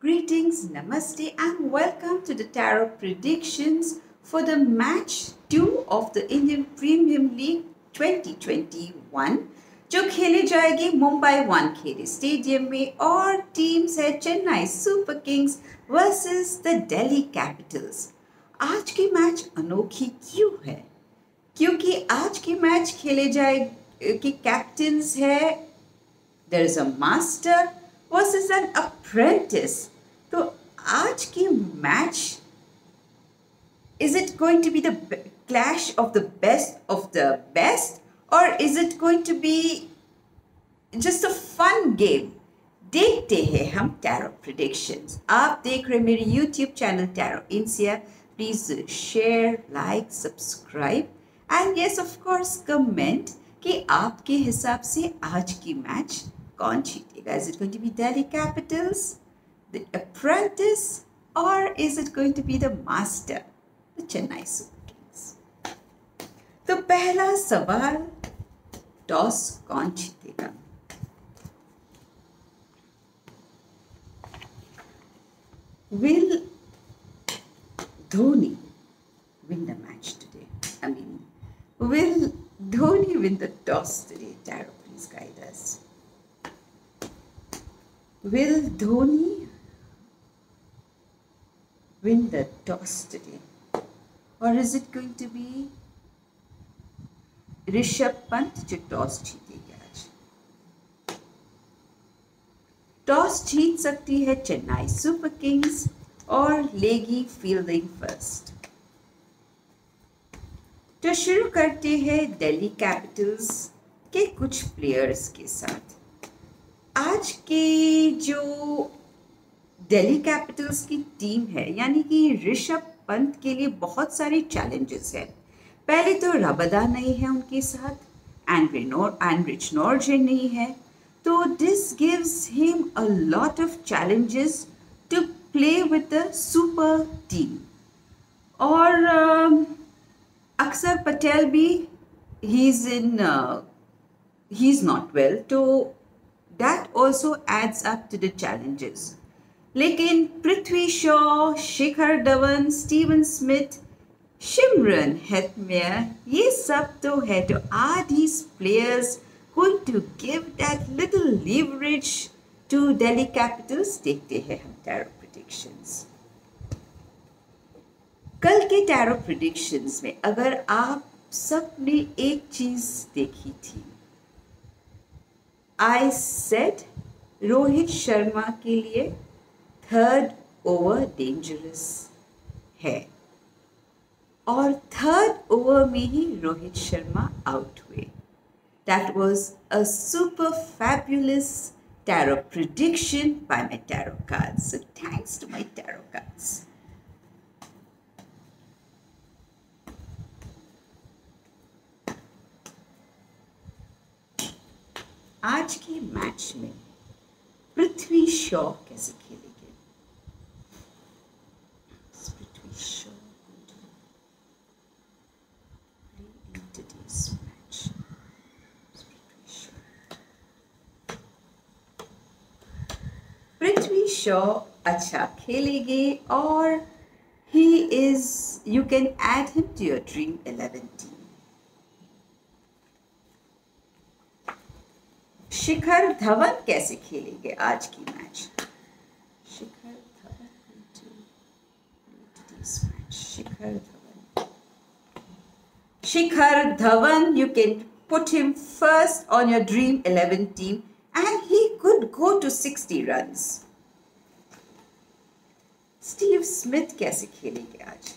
Greetings, namaste, and welcome to the Tarot predictions for the match 2 of the Indian Premier League 2021 जो खेले जाएगी Mumbai Wankhede stadium में और teams है Chennai Super Kings versus the Delhi Capitals. आज की मैच अनोखी क्यों है? क्योंकि आज की मैच खेले जाए कि कैप्टन्स है there is a master versus an apprentice. तो आज की match is it going to be the clash of the best or is it going to be just a fun game? देखते हैं हम टैरो प्रेडिक्शंस। आप देख रहे मेरे YouTube channel tarot Insiya. Please share, like, subscribe and yes of course comment कि आपके हिसाब से आज की मैच कौन जीतेगा। Is it going to be Delhi Capitals, the apprentice, और is it going to be the master, the Chennai Super Kings? तो पहला सवाल, टॉस कौन जीतेगा? Will Dhoni win the match today? I mean, will Dhoni win the toss today? Taro, please guide us. Will Dhoni win the toss today? Or is it going to be Rishabh Pant जो toss जीतेगा आज? Toss जीत सकती है Chennai Super Kings और लेगी fielding first. तो शुरू करते हैं दिल्ली कैपिटल्स के कुछ प्लेयर्स के साथ। आज के जो दिल्ली कैपिटल्स की टीम है यानी कि ऋषभ पंत के लिए बहुत सारे चैलेंजेस हैं। पहले तो रबादा नहीं है उनके साथ, एंड्रिच नॉर्जे नहीं है, तो this gives him a lot of challenges to play with the super team. और अक्षर पटेल भी ही इज नॉट वेल, तो that also adds up to the challenges. लेकिन Prithvi Shaw, Shikhar Dhawan, Steven Smith, Shimron Hetmyer, ये सब तो है। तो are these players going to give that little leverage to Delhi Capitals? देखते हैं हम टैरो predictions। कल के टैरो predictions में अगर आप सबने एक चीज देखी थी, I said रोहित शर्मा के लिए थर्ड ओवर डेंजरस है और थर्ड ओवर में ही रोहित शर्मा आउट हुए। That was a super fabulous tarot prediction by my tarot cards. So thanks to my tarot cards. आज की मैच में पृथ्वी शॉ कैसे खेलेंगे? पृथ्वी शॉ पृथ्वी शॉ अच्छा खेलेंगे और you can add him to your Dream 11 team. Shikhar Dhawan कैसे खेलेंगे आज की match? Shikhar Dhawan Shikhar Dhawan, you can put him first on your Dream 11 team and he could go to 60 runs. Steve Smith कैसे खेलेंगे आज?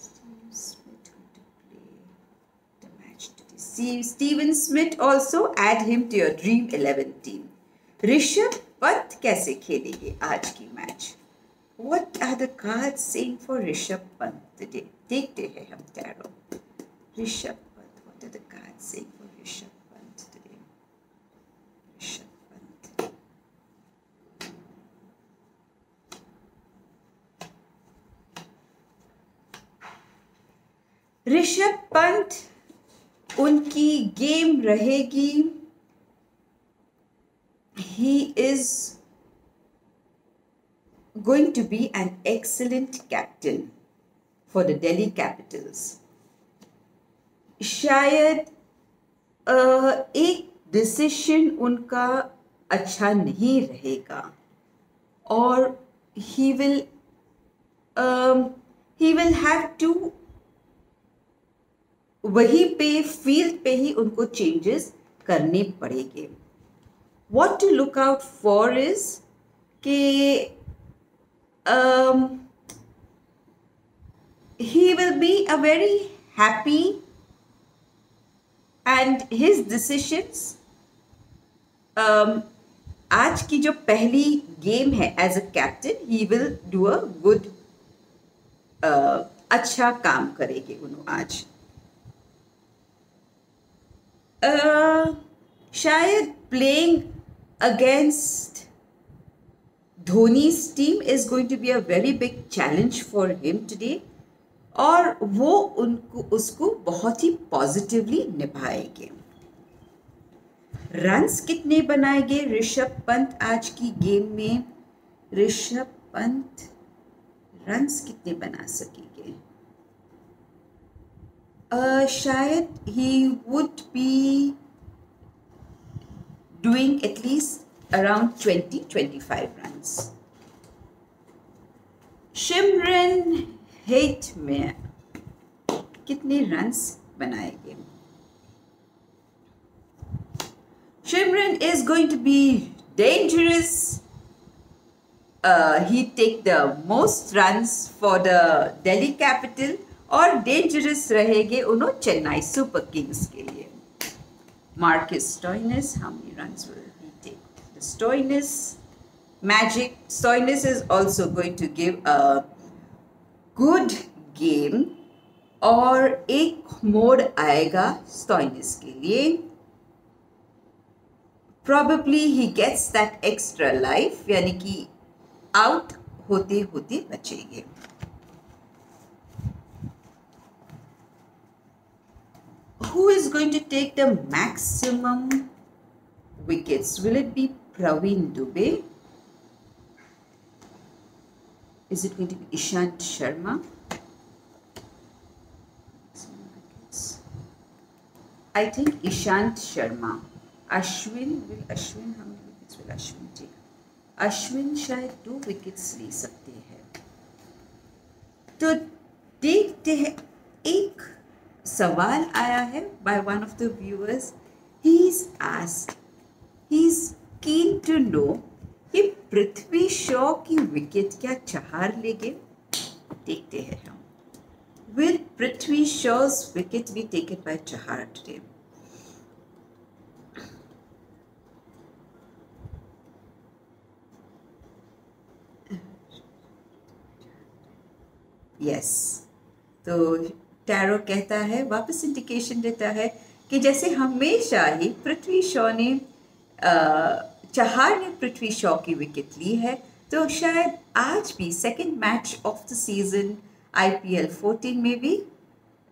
Steve Smith going to play the match today. Steven Smith also add him to your Dream 11 team. Rishabh Pant कैसे खेलेंगे आज की match? What are the cards saying for Rishabh Pant today? देखते हैं हम tarot. Rishabh Pant, what are the cards saying for Rishabh Pant today? Rishabh Pant. Rishabh Pant, उनकी game रहेगी he is going to be an excellent captain for the Delhi Capitals. शायद एक decision उनका अच्छा नहीं रहेगा और he will have to वहीं पे फील्ड पे ही उनको चेंजेस करने पड़ेंगे. What to look out for is कि he will be a very happy and his decisions आज की जो पहली गेम है as a captain he will do a good अच्छा काम करेंगे उन्होंने आज. शायद playing against Dhoni's team is going to be a very big challenge for him today और वो उसको बहुत ही पॉजिटिवली निभाएंगे. रन्स कितने बनाएंगे ऋषभ पंत आज की गेम में? ऋषभ पंत रन्स कितने बना सकेंगे? शायद he would be doing at least around 20-25 runs. Shimron Hetmyer कितने रन्स बनाएंगे? Shimron is going to be dangerous. He take the most runs for the Delhi Capital और dangerous रहेंगे उन्होंने चेन्नई सुपर किंग्स के लिए. Marcus Stoinis, how many runs will he take? The Stoinis magic. Stoinis is also going to give a good game और एक mode आएगा Stoinis के लिए. Probably he gets that extra life यानी कि आउट होते होते बचेंगे. Who is going to take the maximum wickets? Will it be Praveen Dubey? Is it going to be Ishant Sharma? I think Ishant Sharma. Ashwin, how many wickets will Ashwin take? Ashwin शायद 2 wickets ले सकते हैं. तो देखते हैं. एक सवाल आया है by one of the viewers. He's asked, he's keen to know कि पृथ्वी शॉ की विकेट क्या चहार लेंगे? देखते हैं हम. Will Prithvi Shaw's wicket be taken by Chahar today? Yes. तो टैरो कहता है, वापस इंडिकेशन देता है कि जैसे हमेशा ही पृथ्वी शॉ ने चहार ने पृथ्वी शॉ की विकेट ली है, तो शायद आज भी second match of the season IPL 14 में भी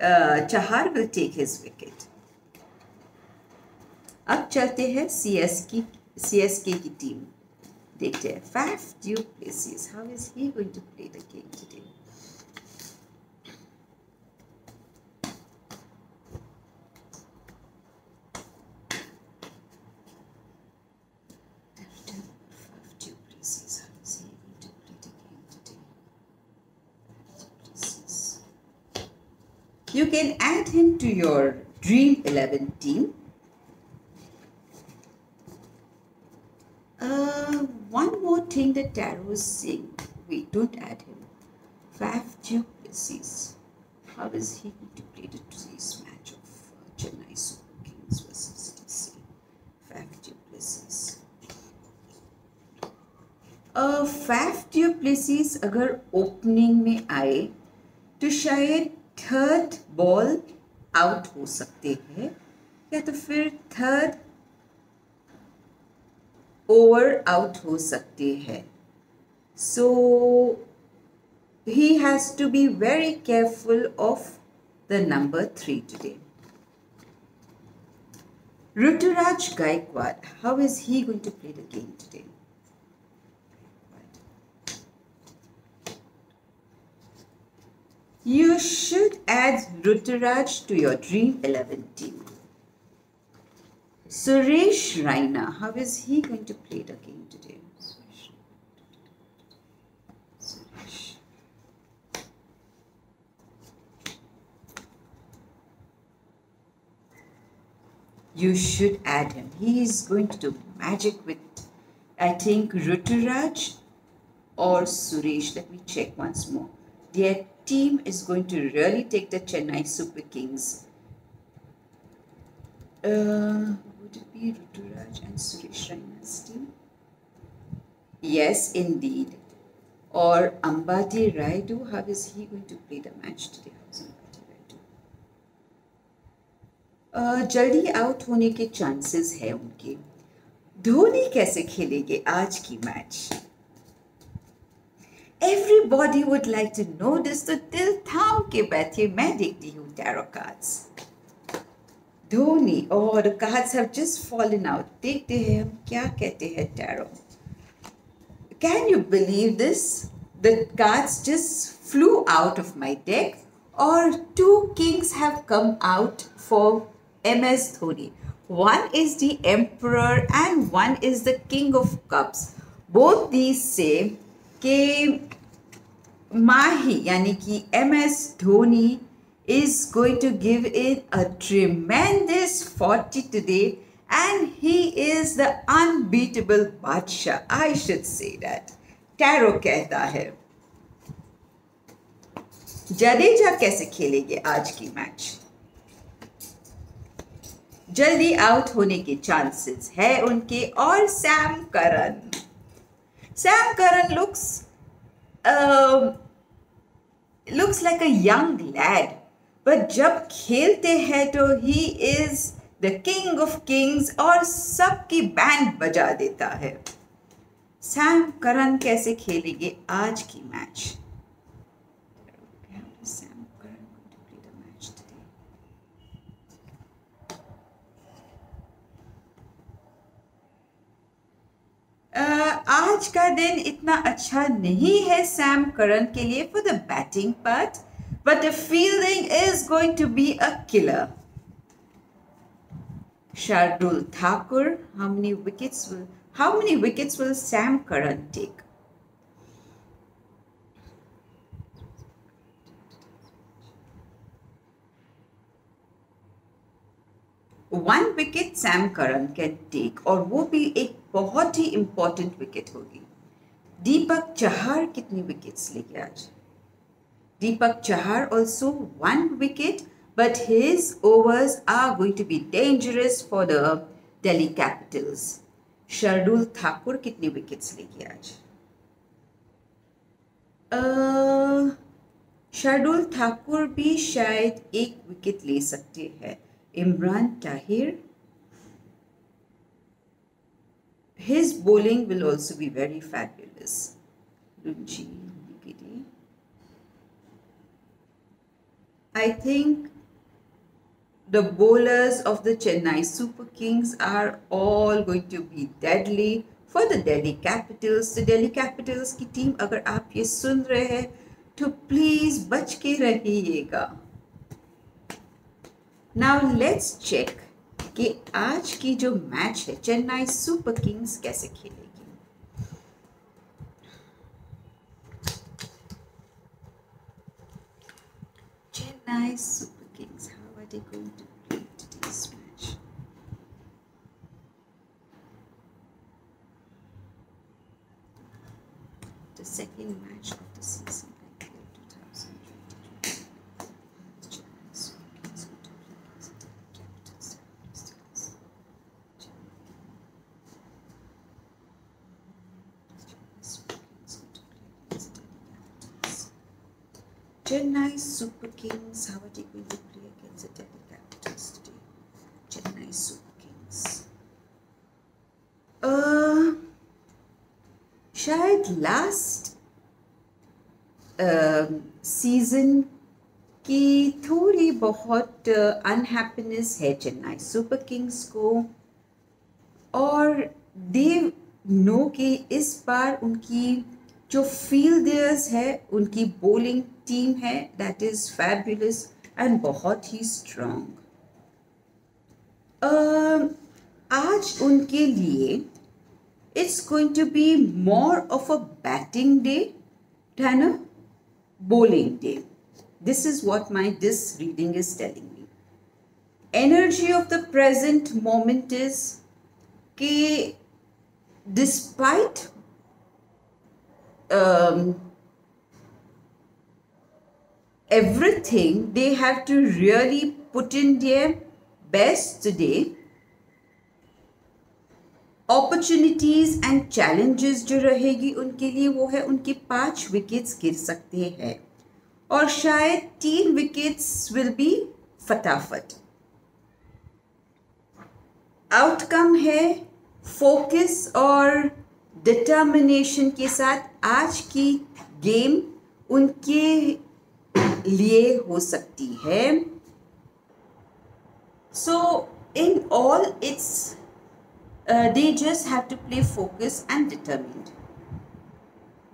Chahar will take his wicket. अब चलते हैं CSK की टीम. देखते हैं Faf du Plessis. How is he going to play the game today? You can add him to your Dream 11 team. One more thing that Taro is saying, wait, don't add him. Faf du Plessis. How is he going to play today's match of Chennai Super Kings versus DC? Faf du Plessis. Faf du Plessis अगर opening में आए तो शायद third ball out हो सकते हैं या तो फिर थर्ड ओवर आउट हो सकते हैं. So he has to be very careful of the number 3 today. Ruturaj Gaikwad, how is he going to play the game today? You should add Ruturaj to your Dream 11 team. Suresh Raina, how is he going to play the game today? Suresh. You should add him. He is going to do magic with, I think, Ruturaj or Suresh. Let me check once more. Their team is going to really take the Chennai Super Kings. Would it be Ruturaj and Suresh Raina's team? Yes, indeed. Or Ambati Raidu, how is he going to play the match today? How's Ambati Raidu? जल्दी out होने के chances है उनके. धोनी कैसे खेलेंगे आज की match? Everybody would like to know this, तो दिल थाम के बैठिए, मैं देखती हूँ tarot cards. Dhoni, oh, the cards have just fallen out. देखते हैं हम क्या कहते हैं tarot. Can you believe this? The cards just flew out of my deck, or two kings have come out for MS Dhoni. One is the Emperor and one is the King of Cups. Both these say कि Mahi यानी कि MS Dhoni is going to give it a tremendous 40 today, and he is the unbeatable Badshah. I should say that. Tarot कहता है. जडेजा कैसे खेलेंगे आज की match? जल्दी आउट होने के चांसेस है उनके. और Sam Curran. Sam Curran looks like a young lad, but जब खेलते हैं तो he is the king of kings और सबकी बैंड बजा देता है. सैम करन कैसे खेलेंगे आज की मैच? आज का दिन इतना अच्छा नहीं है सैम करन के लिए for the batting part, but the fielding is going to be a killer. Shardul Thakur, how many wickets will Sam Curran take? One wicket Sam Curran can take, और वो भी एक बहुत ही important wicket होगी. दीपक चहर कितनी wickets लेके आज? Deepak Chahar also 1 wicket, but his overs are going to be dangerous for the Delhi Capitals. Shardul Thakur कितनी wickets लेके आज? शार्दुल ठाकुर भी शायद 1 विकेट ले सकते हैं. Imran Tahir, his bowling will also be very fabulous. Runji Nikiti. I think the bowlers of the Chennai Super Kings are all going to be deadly for the Delhi Capitals. The Delhi Capitals की team अगर आप ये सुन रहे हैं तो please बच के रहिएगा. Now let's check कि आज की जो मैच है चेन्नई सुपर किंग्स कैसे खेलेगी. Chennai Super Kings, how are they going to play today's match? The second match of the season, IPL 2022. Chennai Super Kings going to play against the Capitals. Chennai Super Kings, how are they going to play against the Delhi Capitals today? Chennai Super Kings. शायद last season कि थोड़ी बहुत unhappiness है Chennai Super Kings को, और they know कि इस बार उनकी जो फील्डर्स है, उनकी बॉलिंग टीम है, दैट इज फैबुलस एंड बहुत ही स्ट्रांग। आज उनके लिए it's going to be more of a batting day than a bowling day. This is what this reading is telling me. Energy of the present moment is कि despite everything, they have to really put in their best today. Opportunities and challenges जो रहेगी उनके लिए वो है उनके 5 wickets गिर सकते हैं और शायद 3 विकेट्स विल बी फटाफट। आउटकम है फोकस और डिटर्मिनेशन के साथ आज की गेम उनके लिए हो सकती है। So in all it's they just have to play focused and determined.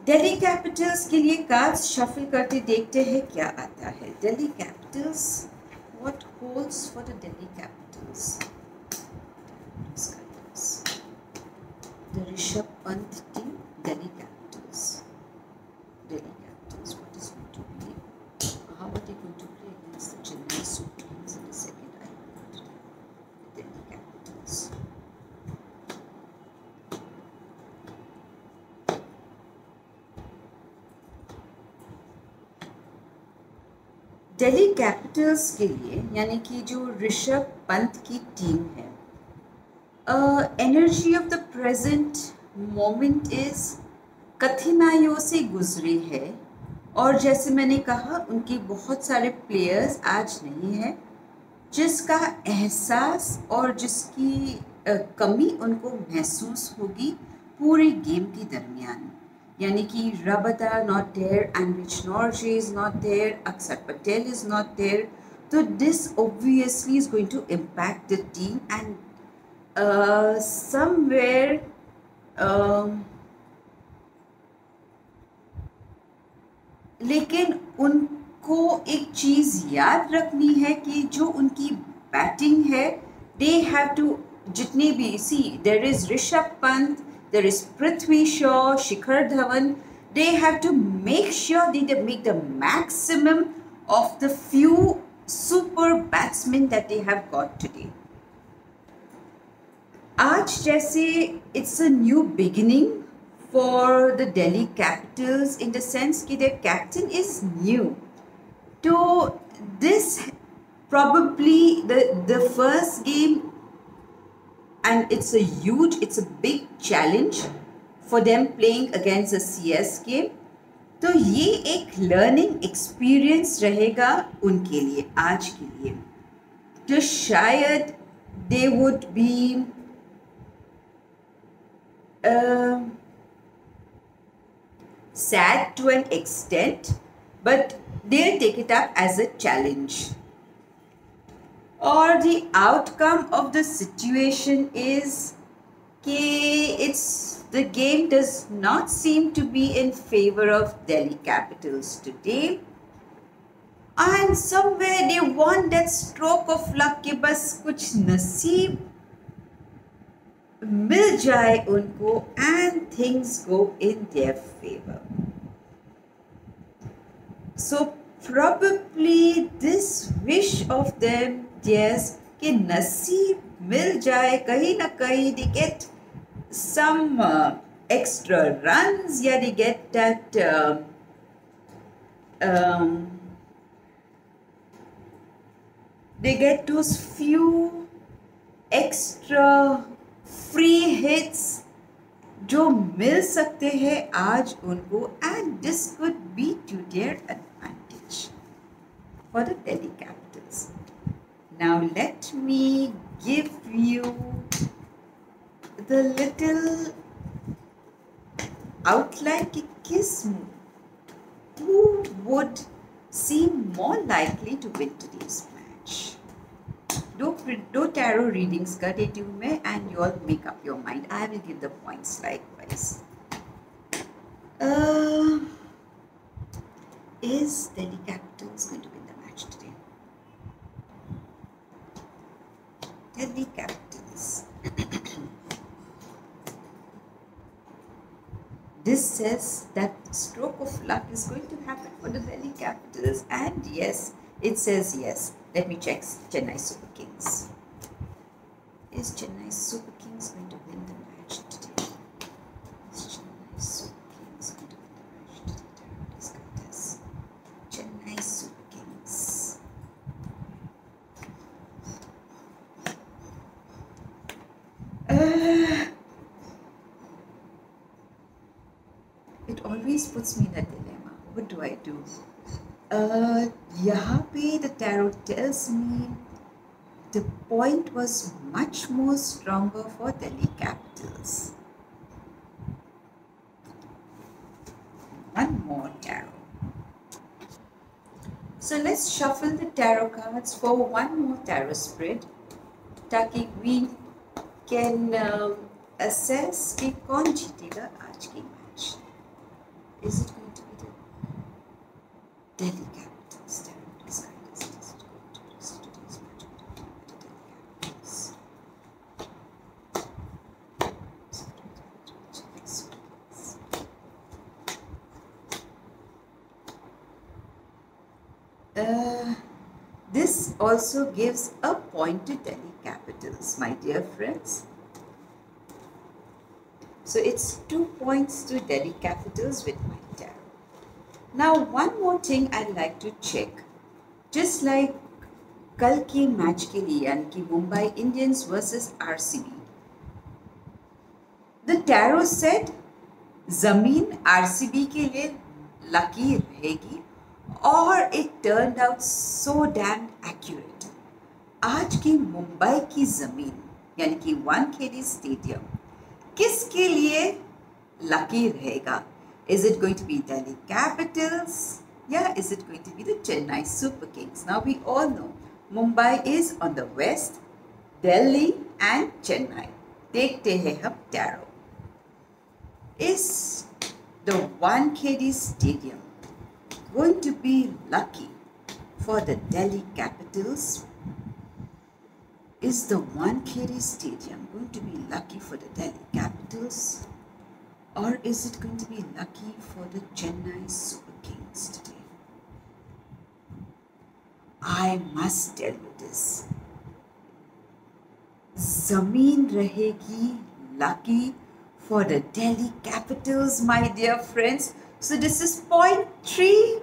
Delhi Capitals के लिए कार्ड्स शफल करते देखते हैं क्या आता है। Delhi Capitals, what holds for the Delhi Capitals? The Rishabh Pant team, Delhi Capitals. Delhi Capitals, what is going to be? How are they going to play against the Chennai Super Kings in the second IPL today? Delhi Capitals. Delhi Capitals के लिए यानी कि जो ऋषभ पंत की team है, energy of the present moment is कठिनाइयों से गुजरी है और जैसे मैंने कहा उनके बहुत सारे प्लेयर्स आज नहीं है जिसका एहसास और जिसकी कमी उनको महसूस होगी पूरे गेम के दरमियान। यानी कि Rabada not there, Anrich Norgay is not there, Aksar Patel is not there. So this obviously is going to impact the team and somewhere लेकिन उनको एक चीज़ याद रखनी है कि जो उनकी बैटिंग है they have to जितने भी there is Rishabh Pant, there is Prithvi Shaw, Shikhar Dhawan. They have to make sure they make the maximum of the few super batsmen that they have got today. आज जैसे it's a new beginning for the Delhi Capitals in the sense कि their captain is new. So this probably the first game. And it's a big challenge for them playing against the CSK. तो ये एक learning experience रहेगा उनके लिए आज के लिए। तो शायद they would be sad to an extent, but they'll take it up as a challenge. Or the outcome of the situation is the game does not seem to be in favor of Delhi Capitals today, and somewhere they want that stroke of luck कि बस कुछ नसीब मिल जाए उनको and things go in their favor. So probably this wish of them, yes, कि नसीब मिल जाए कहीं ना कहीं, they get some extra runs, या they get that they get those few extra free hits जो मिल सकते हैं आज उनको, and this could be to their advantage for the Delhi Capitals. Now let me give you the little outline कि who would seem more likely to win today's match? Do tarot readings ka detu mein, and you all make up your mind. I will give the points likewise. Is Delhi Capitals going to win the match today? Delhi Capitals. This says that stroke of luck is going to happen for the Delhi Capitals, and yes, it says yes. Let me check Chennai Super Kings. Is Chennai Super Kings going to win the match today? Is Chennai Super Kings going to win the match today? Let's get this. Chennai Super Kings. It always puts me in a dilemma. What do I do? यहाँ पे the tarot tells me the point was much more stronger for Delhi Capitals. One more tarot. So let's shuffle the tarot cards for one more tarot spread, ताकि we can assess कि कौन जीतेगा आज की match. Is it going to be the Delhi Capitals? Tarot, please guide us. Is it going to be today's match with the Delhi Capitals? Is it going to be the Chennai Super Kings? This also gives a point to Delhi Capitals, my dear friends. So it's 2 points to Delhi Capitals with my tarot. Now one more thing I'd like to check. Just like कल के match के लिए यानी कि Mumbai Indians versus RCB, the tarot said जमीन RCB के लिए lucky रहेगी, और it turned out so damn accurate. आज की मुंबई की जमीन यानी कि वानखेड़े स्टेडियम किसके लिए लकी रहेगा? Is it going to be Delhi Capitals? Yeah, is it going to be the Chennai Super Kings? Now we all know Mumbai is on the west, Delhi and Chennai. देखते हैं हम tarot. Is the Wankhede Stadium going to be lucky for the Delhi Capitals? Is the Wankhede Stadium going to be lucky for the Delhi Capitals? Or is it going to be lucky for the Chennai Super Kings today? I must tell you this. Zameen rahegi lucky for the Delhi Capitals, my dear friends. So this is point 3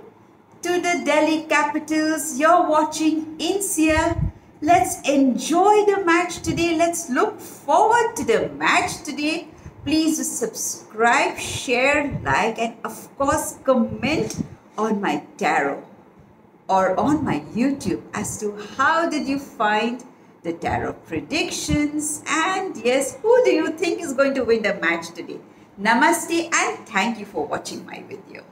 to the Delhi Capitals. You're watching INSEA. Let's enjoy the match today. Let's look forward to the match today. Please subscribe, share, like, and of course comment on my tarot or on my YouTube as to how did you find the tarot predictions, and yes, who do you think is going to win the match today? Namaste and thank you for watching my video.